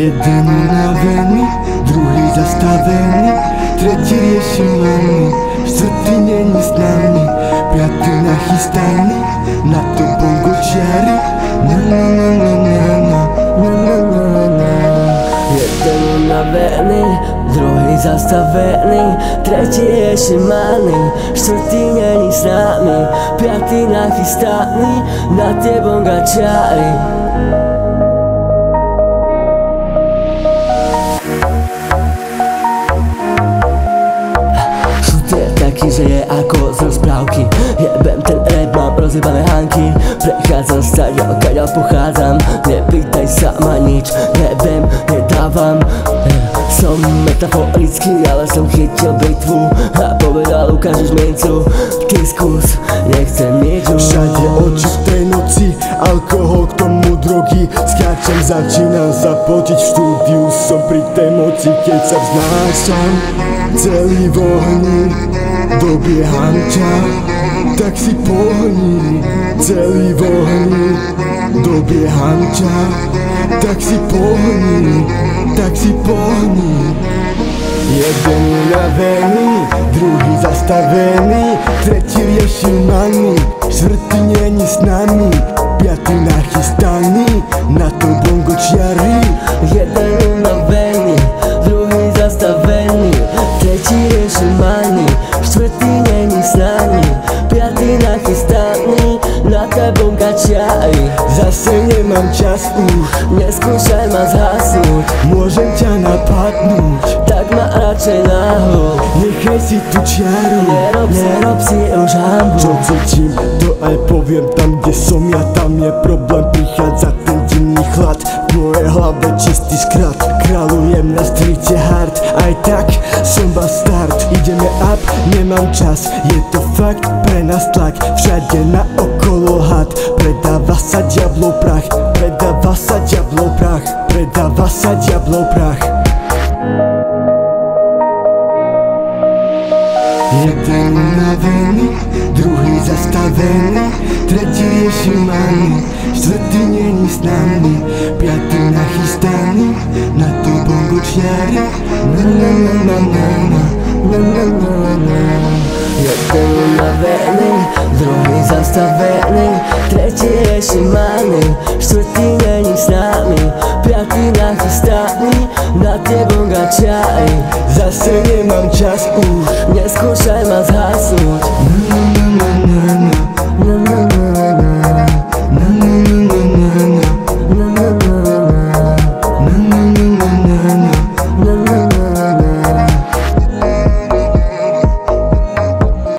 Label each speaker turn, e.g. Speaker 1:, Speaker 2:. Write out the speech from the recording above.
Speaker 1: Jeden unavený, druhý zastavený, tretí rieši lany, štvrtý není s nami, piatý nachystaný, na to bongo čiary.
Speaker 2: Jeden unavený, druhý zastavený, tretí rieši many, štvrtý není s nami, piatý nachystaný, na tie bonga čiary. Že je ako z rozprávky. Jebem ten rap, mám rozjebané hanky. Prechádzam stade, odkiaľ pochádzam. Nepýtaj sa ma nič, neviem, nedávam. Som metaforický, ale som chytil bitvu a povedal, ukážeš mincu. Ty skús, nechcem nič už.
Speaker 1: Všade oči v tej noci, alkohol k tomu drogy. Skáčem, začínam sa potiť, v štúdiu som pri tej moci. Keď sa vznášam, celý v ohni, dobieham ťa, tak si pohni. Celý v ohni, dobieham ťa, tak si pohni, tak si pohni. Jeden unavený, druhý zastavený, tretí rieši many, štvrtý není s nami, piatý nachystaný, na to bongo čiary.
Speaker 2: Jeden unavený, druhý zastavený, tretí rieši many, štvrtý není s nami, piatý nachystaný, na to bonga čiary.
Speaker 1: Zase nemám čas už,
Speaker 2: neskúšaj ma zhasnúť,
Speaker 1: môžem ťa napadnúť,
Speaker 2: tak ma radšej nahol.
Speaker 1: Nechaj si tu čiaru,
Speaker 2: nerob si už hambu.
Speaker 1: Čo cítim, to aj poviem, tam kde som ja, tam je problém. Prichádza ten denný chlad, v mojej hlave čistý skrat. Kráľujem na streete hard, aj tak som bastard. Ideme up, nemám čas, je to fakt pre nás tlak. Všade na okolo had, predáva sa diablov prach, predáva sa diablov prach, predáva sa diablov prach. Jeden unavený, druhý zastavený, tretí rieši many, štvrtý není s nami, piatý nachystaný, na to bongo čiary.
Speaker 2: Jeden unavený, druhý zastavený, tretí rieši many, štvrtý není s nami, piatý nachystaný, na tie bonga čiary.
Speaker 1: Zase nemám čas už,
Speaker 2: neskúšaj ma zhasnúť.